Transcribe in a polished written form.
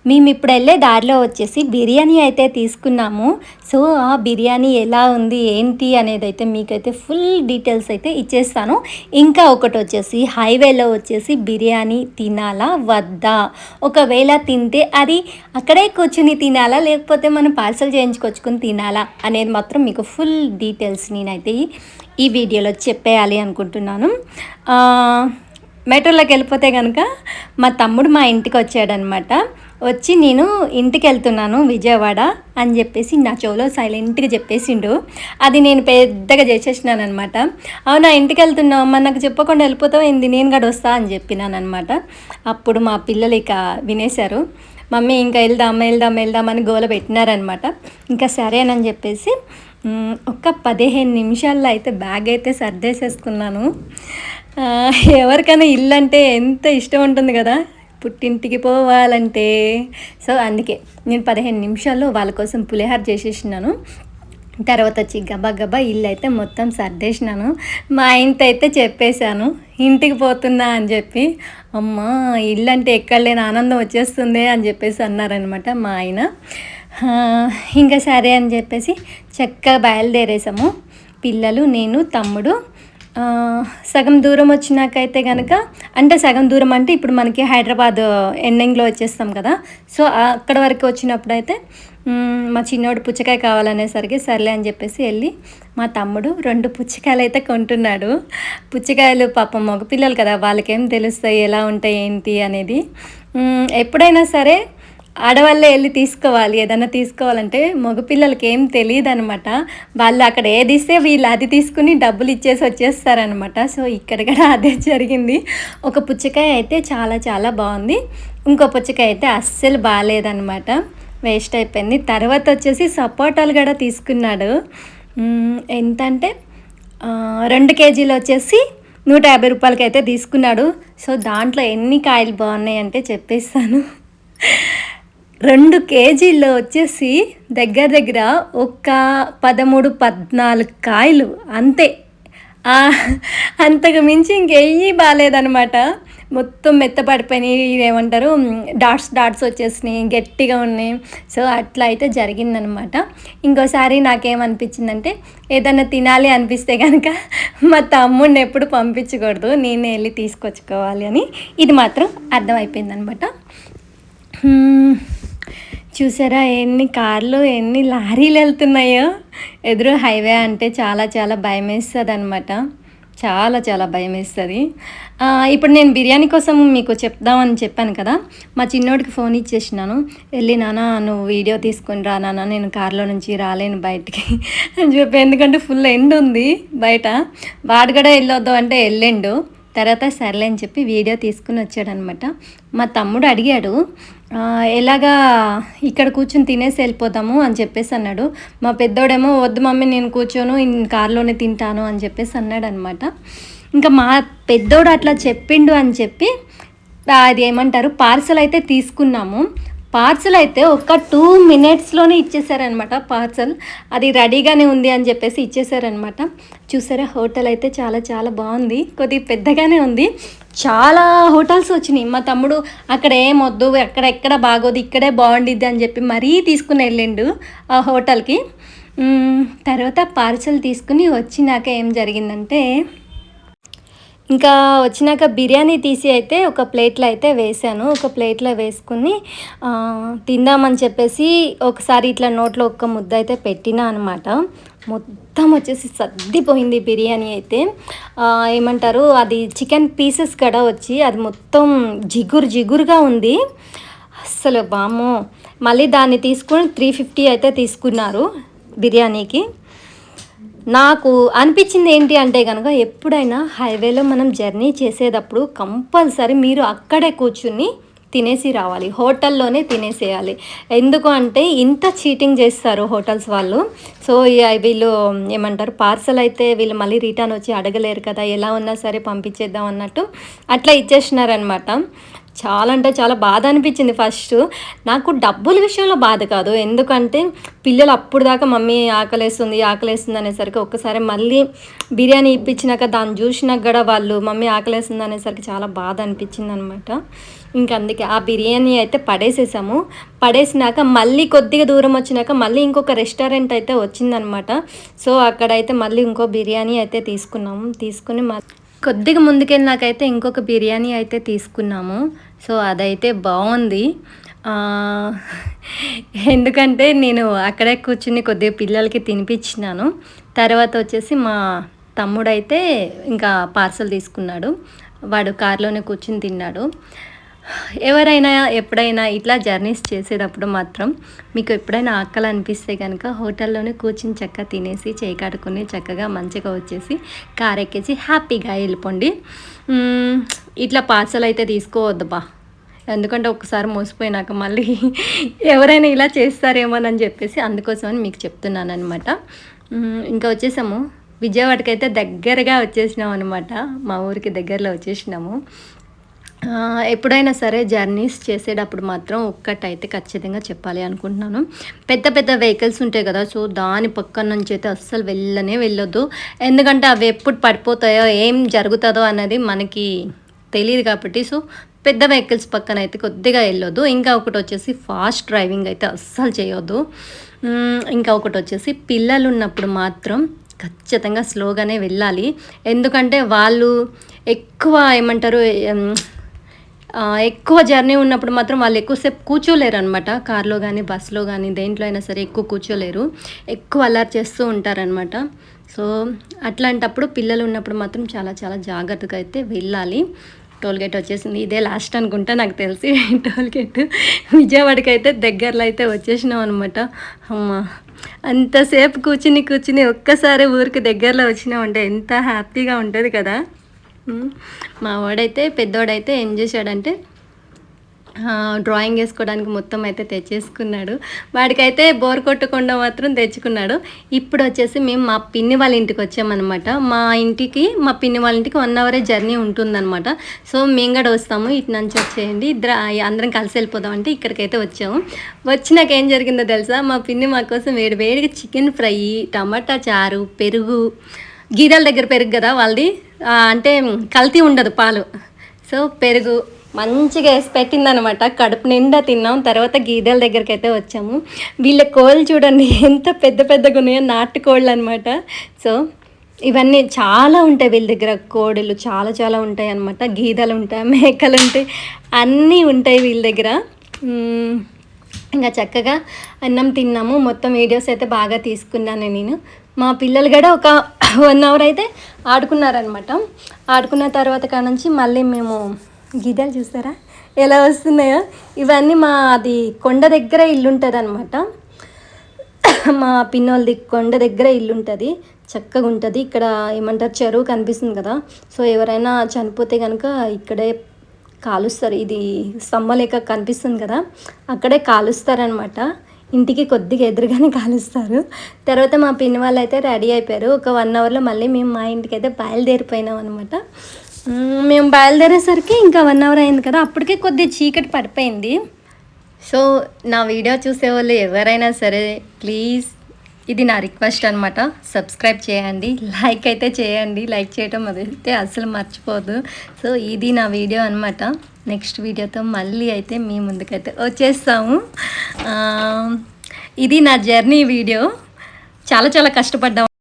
మేము ఇప్పుడు వెళ్ళే దారిలో వచ్చేసి బిర్యానీ అయితే తీసుకున్నాము. సో ఆ బిర్యానీ ఎలా ఉంది ఏంటి అనేది అయితే మీకైతే ఫుల్ డీటెయిల్స్ అయితే ఇచ్చేస్తాను. ఇంకా ఒకటి వచ్చేసి హైవేలో వచ్చేసి బిర్యానీ తినాలా వద్దా, ఒకవేళ తింటే అది అక్కడే కూర్చుని తినాలా లేకపోతే మనం పార్సల్ చేయించుకొచ్చుకొని తినాలా అనేది మాత్రం మీకు ఫుల్ డీటెయిల్స్ నేనైతే ఈ వీడియోలో చెప్పేయాలి అనుకుంటున్నాను. మెట్రోలోకి వెళ్ళిపోతే కనుక మా తమ్ముడు మా ఇంటికి వచ్చాడనమాట. వచ్చి నేను ఇంటికి వెళ్తున్నాను విజయవాడ అని చెప్పేసి నా చెవులో సైలెంట్గా చెప్పేసిండు. అది నేను పెద్దగా చేసేసినాను అనమాట. అవునా ఇంటికి వెళ్తున్నావు అమ్మ, నాకు చెప్పకుండా వెళ్ళిపోతావు ఏంది, నేను కూడా వస్తా అని చెప్పినాను అనమాట. అప్పుడు మా పిల్లలు ఇక వినేశారు. మమ్మీ ఇంకా వెళ్దామని గోల పెట్టినారనమాట. ఇంకా సరేనని చెప్పేసి ఒక 15 నిమిషాల్లో అయితే బ్యాగ్ అయితే సర్దేసేసుకున్నాను. ఎవరికైనా ఇల్లు అంటే ఎంత ఇష్టం ఉంటుంది కదా, పుట్టింటికి పోవాలంటే. సో అందుకే నేను 15 నిమిషాల్లో వాళ్ళ కోసం పులిహార చేసేసినాను. తర్వాత వచ్చి గబా ఇల్లు అయితే మొత్తం సర్దేసినాను. మా ఆయనతో అయితే చెప్పేశాను ఇంటికి పోతున్నా అని చెప్పి. అమ్మ ఇల్లు అంటే ఎక్కడ లేని ఆనందం వచ్చేస్తుంది అని చెప్పేసి అన్నారనమాట మా ఆయన. ఇంకా సరే అని చెప్పేసి చక్కగా బయలుదేరేసాము. పిల్లలు, నేను, తమ్ముడు. సగం దూరం వచ్చినాకైతే కనుక, అంటే సగం దూరం అంటే ఇప్పుడు మనకి హైదరాబాద్ ఎండింగ్లో వచ్చేస్తాం కదా. సో అక్కడ వరకు వచ్చినప్పుడు అయితే మా చిన్నోడు పుచ్చకాయ కావాలనేసరికి సర్లే అని చెప్పేసి వెళ్ళి మా తమ్ముడు 2 పుచ్చకాయలు అయితే కొంటున్నాడు. పుచ్చకాయలు పాపం మగపిల్లలు కదా, వాళ్ళకేం తెలుస్తాయి ఎలా ఉంటాయి ఏంటి అనేది. ఎప్పుడైనా సరే ఆడవాళ్ళే వెళ్ళి తీసుకోవాలి. ఏదైనా తీసుకోవాలంటే మగపిల్లలకి ఏం తెలియదు అనమాట. వాళ్ళు అక్కడ ఏది ఇస్తే వీళ్ళు అది తీసుకుని డబ్బులు ఇచ్చేసి వచ్చేస్తారనమాట. సో ఇక్కడ కూడా అదే జరిగింది. ఒక పుచ్చకాయ అయితే చాలా చాలా బాగుంది, ఇంకో పుచ్చకాయ అయితే అస్సలు బాగాలేదనమాట, వేస్ట్ అయిపోయింది. తర్వాత వచ్చేసి సపోటాలు కూడా తీసుకున్నాడు. ఎంత అంటే 2 కేజీలు వచ్చేసి 150 రూపాయలకి అయితే తీసుకున్నాడు. సో దాంట్లో ఎన్ని కాయలు బాగున్నాయి అంటే చెప్పేస్తాను. 2 కేజీల్లో వచ్చేసి దగ్గర ఒక 13-14 కాయలు అంతే. అంతకు మించి ఇంకేమీ బాగాలేదనమాట. మొత్తం మెత్తపడిపోయినాయి, ఏమంటారు డాట్స్ వచ్చేసినాయి, గట్టిగా ఉన్నాయి. సో అట్లా అయితే జరిగిందనమాట. ఇంకోసారి నాకేమనిపించిందంటే ఏదైనా తినాలి అనిపిస్తే కనుక మా తమ్ముడిని ఎప్పుడు పంపించకూడదు, నేనే వెళ్ళి తీసుకొచ్చుకోవాలి అని ఇది మాత్రం అర్థమైపోయిందనమాట. చూసారా ఎన్ని కార్లు ఎన్ని లారీలు వెళ్తున్నాయో. ఎదురు హైవే అంటే చాలా చాలా భయం వేస్తుంది అనమాట, చాలా భయం వేస్తుంది. ఇప్పుడు నేను బిర్యానీ కోసం మీకు చెప్దామని చెప్పాను కదా, మా చిన్నోడికి ఫోన్ ఇచ్చేసినాను. వెళ్ళి నాన్న నువ్వు వీడియో తీసుకుని రా నాన్న, నేను కార్లో నుంచి రాలేను బయటికి అని చెప్పి. ఎందుకంటే ఫుల్ ఎండ్ ఉంది బయట, వాడు కూడా వెళ్ళొద్దు అంటే వెళ్ళిండు. తర్వాత సర్లే అని చెప్పి వీడియో తీసుకుని వచ్చాడనమాట. మా తమ్ముడు అడిగాడు ఎలాగా ఇక్కడ కూర్చొని తినేసి వెళ్ళిపోతాము అని చెప్పేసి అన్నాడు. మా పెద్దోడేమో వద్దు మమ్మీ నేను కూర్చోను కార్లోనే తింటాను అని చెప్పేసి అన్నాడు అనమాట. ఇంకా మా పెద్దోడు అట్లా చెప్పిండు అని చెప్పి అది ఏమంటారు పార్సల్ అయితే తీసుకున్నాము. పార్సల్ అయితే ఒక 2 మినిట్స్లోనే ఇచ్చేసారనమాట. పార్సల్ అది రెడీగానే ఉంది అని చెప్పేసి ఇచ్చేసారనమాట. చూసారా హోటల్ అయితే చాలా చాలా బాగుంది, కొద్దిగా పెద్దగానే ఉంది. చాలా హోటల్స్ వచ్చినాయి. మా తమ్ముడు అక్కడ ఏమొద్దు, ఎక్కడ బాగోదు, ఇక్కడే బాగుండిద్ది అని చెప్పి మరీ తీసుకుని వెళ్ళిండు ఆ హోటల్కి. తర్వాత పార్సల్ తీసుకుని వచ్చినాక ఏం జరిగిందంటే, ఇంకా వచ్చినాక బిర్యానీ తీసి అయితే ఒక ప్లేట్లో అయితే వేసాను. ఒక ప్లేట్లో వేసుకుని తిందామని చెప్పేసి ఒకసారి ఇట్లా నోట్లో ఒక్క ముద్ద అయితే పెట్టినా అనమాట. మొత్తం వచ్చేసి సర్దిపోయింది బిర్యానీ అయితే. ఏమంటారు అది చికెన్ పీసెస్ కూడా వచ్చి అది మొత్తం జిగురుగా ఉంది అస్సలు. బామో మళ్ళీ దాన్ని తీసుకుని 350 అయితే తీసుకున్నారు బిర్యానీకి. నాకు అనిపించింది ఏంటి అంటే కనుక, ఎప్పుడైనా హైవేలో మనం జర్నీ చేసేటప్పుడు కంపల్సరీ మీరు అక్కడే కూర్చుని తినేసి రావాలి, హోటల్లోనే తినేసేయాలి. ఎందుకు అంటే ఇంత చీటింగ్ చేస్తారు హోటల్స్ వాళ్ళు. సో వీళ్ళు ఏమంటారు పార్సల్ అయితే వీళ్ళు మళ్ళీ రిటర్న్ వచ్చి అడగలేరు కదా, ఎలా ఉన్నా సరే పంపించేద్దాం అన్నట్టు అట్లా ఇచ్చేసినారనమాట. చాలా అంటే చాలా బాధ అనిపించింది ఫస్ట్. నాకు డబ్బుల విషయంలో బాధ కాదు. ఎందుకంటే పిల్లలు అప్పుడు దాకా మమ్మీ ఆకలేస్తుంది, ఆకలేస్తుంది అనేసరికి ఒక్కసారి మళ్ళీ బిర్యానీ ఇప్పించినాక దాన్ని చూసినాక కూడా వాళ్ళు మమ్మీ ఆకలేస్తుంది అనేసరికి చాలా బాధ అనిపించిందనమాట. ఇంక అందుకే ఆ బిర్యానీ అయితే పడేసేసాము. పడేసినాక మళ్ళీ కొద్దిగా దూరం వచ్చినాక మళ్ళీ ఇంకొక రెస్టారెంట్ అయితే వచ్చిందనమాట. సో అక్కడైతే మళ్ళీ ఇంకో బిర్యానీ అయితే తీసుకున్నాము. తీసుకుని కొద్దిగా ముందుకెళ్ళినాకైతే ఇంకొక బిర్యానీ అయితే తీసుకున్నాము. సో అదైతే బాగుంది. ఎందుకంటే నేను అక్కడే కూర్చుని కొద్దిగా పిల్లలకి తినిపించినాను. తర్వాత వచ్చేసి మా తమ్ముడైతే ఇంకా పార్సల్ తీసుకున్నాడు. వాడు కార్లోనే కూర్చుని తిన్నాడు. ఎవరైనా ఎప్పుడైనా ఇట్లా జర్నీస్ చేసేటప్పుడు మాత్రం మీకు ఎప్పుడైనా ఆకలి అనిపిస్తే కనుక హోటల్లోనే కూర్చుని చక్కగా తినేసి చేయి కడుక్కొని చక్కగా మంచిగా వచ్చేసి కార్ ఎక్కేసి హ్యాపీగా వెళ్ళిపోండి. ఇట్లా పార్సల్ అయితే తీసుకోవద్దు ఎందుకంటే ఒకసారి మోసపోయినాక మళ్ళీ ఎవరైనా ఇలా చేస్తారేమోనని చెప్పేసి అందుకోసమని మీకు చెప్తున్నాను అనమాట. ఇంకా వచ్చేసాము విజయవాడకి అయితే దగ్గరగా వచ్చేసినాం అనమాట. మా ఊరికి దగ్గరలో వచ్చేసినాము. ఎప్పుడైనా సరే జర్నీస్ చేసేటప్పుడు మాత్రం ఒక్కటైతే ఖచ్చితంగా చెప్పాలి అనుకుంటున్నాను. పెద్ద పెద్ద వెహికల్స్ ఉంటాయి కదా, సో దాని పక్కన నుంచి అయితే అస్సలు వెళ్ళొద్దు. ఎందుకంటే అవి ఎప్పుడు పడిపోతాయో ఏం జరుగుతుందో అన్నది మనకి తెలియదు కాబట్టి సో పెద్ద వెహికల్స్ పక్కన అయితే కొద్దిగా వెళ్ళొద్దు. ఇంకా ఒకటి వచ్చేసి ఫాస్ట్ డ్రైవింగ్ అయితే అస్సలు చేయొద్దు. ఇంకా ఒకటి వచ్చేసి పిల్లలు ఉన్నప్పుడు మాత్రం ఖచ్చితంగా స్లోగానే వెళ్ళాలి. ఎందుకంటే వాళ్ళు ఎక్కువ ఎక్కువ జర్నీ ఉన్నప్పుడు మాత్రం వాళ్ళు ఎక్కువసేపు కూర్చోలేరు అనమాట. కార్లో కానీ బస్సులో కానీ దేంట్లో అయినా సరే ఎక్కువ కూర్చోలేరు, ఎక్కువ అల్లరి చేస్తూ ఉంటారనమాట. సో అట్లాంటప్పుడు పిల్లలు ఉన్నప్పుడు మాత్రం చాలా చాలా జాగ్రత్తగా అయితే వెళ్ళాలి. టోల్గేట్ వచ్చేసింది, ఇదే లాస్ట్ అనుకుంటా నాకు తెలిసి. టోల్గేట్ విజయవాడకి అయితే దగ్గరలో అయితే వచ్చేసినాం అనమాట. అమ్మ అంతసేపు కూర్చుని ఒక్కసారి ఊరికి దగ్గరలో వచ్చినామంటే ఎంత హ్యాపీగా ఉంటుంది కదా. మా వాడైతే పెద్దోడైతే ఏం చేశాడంటే డ్రాయింగ్ వేసుకోవడానికి మొత్తం అయితే తెచ్చేసుకున్నాడు. వాడికైతే బోర్ కొట్టకుండా మాత్రం తెచ్చుకున్నాడు. ఇప్పుడు వచ్చేసి మేము మా పిన్ని వాళ్ళ ఇంటికి వచ్చామన్నమాట. మా పిన్ని వాళ్ళ ఇంటికి 1 అవరే జర్నీ ఉంటుందన్నమాట. సో మేము కూడా వస్తాము, ఇటు నుంచి వచ్చేయండి, అందరం కలిసి వెళ్ళిపోదామంటే ఇక్కడికైతే వచ్చాము. వచ్చినాక ఏం జరిగిందో తెలుసా, మా పిన్ని మా కోసం వేడిగా చికెన్ ఫ్రై, టమాటా చారు, పెరుగు, గీదల దగ్గర పెరుగు కదా వాళ్ళది, అంటే కల్తీ ఉండదు పాలు. సో పెరుగు మంచిగా వేసి పెట్టిందనమాట. కడుపు నిండా తిన్నాం. తర్వాత గీదల దగ్గరికి అయితే వచ్చాము. వీళ్ళ కోళ్ళు చూడండి ఎంత పెద్దగా ఉన్నాయో, నాటుకోళ్ళు అనమాట. సో ఇవన్నీ చాలా ఉంటాయి వీళ్ళ దగ్గర. కోడలు చాలా ఉంటాయి అనమాట. గీదలు ఉంటాయి, మేకలు ఉంటాయి, అన్నీ ఉంటాయి వీళ్ళ దగ్గర. ఇంకా చక్కగా అన్నం తిన్నాము. మొత్తం వీడియోస్ అయితే బాగా తీసుకున్నాను నేను. మా పిల్లలు కూడా ఒక 1 అవర్ అయితే ఆడుకున్నారనమాట. ఆడుకున్న తర్వాత కానుంచి మళ్ళీ మేము గీదలు చూస్తారా ఎలా వస్తున్నాయో, ఇవన్నీ అది కొండ దగ్గర ఇల్లు ఉంటుంది అనమాట. మా పిన్నోళ్ళది కొండ దగ్గర ఇల్లు ఉంటుంది, చక్కగా ఉంటుంది. ఇక్కడ ఏమంటారు చెరువు కనిపిస్తుంది కదా, సో ఎవరైనా చనిపోతే కనుక ఇక్కడే కాలుస్తారు. ఇది స్తంభలేక కనిపిస్తుంది కదా, అక్కడే కాలుస్తారనమాట. ఇంటికి కొద్దిగా ఎదురుగానే కాలుస్తారు. తర్వాత మా పిన్ని వాళ్ళు అయితే రెడీ అయిపోయారు. ఒక 1 అవర్లో మళ్ళీ మేము మా ఇంటికి అయితే బయలుదేరిపోయినాం అనమాట. మేము బయలుదేరేసరికి ఇంకా 1 అవర్ అయింది కదా, అప్పటికే కొద్దిగా చీకటి పడిపోయింది. సో నా వీడియో చూసేవాళ్ళు ఎవరైనా సరే ప్లీజ్, ఇది నా రిక్వెస్ట్ అనమాట, సబ్స్క్రైబ్ చేయండి, లైక్ అయితే చేయండి. లైక్ చేయటం అదైతే అసలు మర్చిపోదు. సో ఇది నా వీడియో అనమాట. నెక్స్ట్ వీడియోతో మళ్ళీ అయితే మీ ముందుకైతే వచ్చేస్తాము. ఇది నా జర్నీ వీడియో. చాలా కష్టపడ్డాము.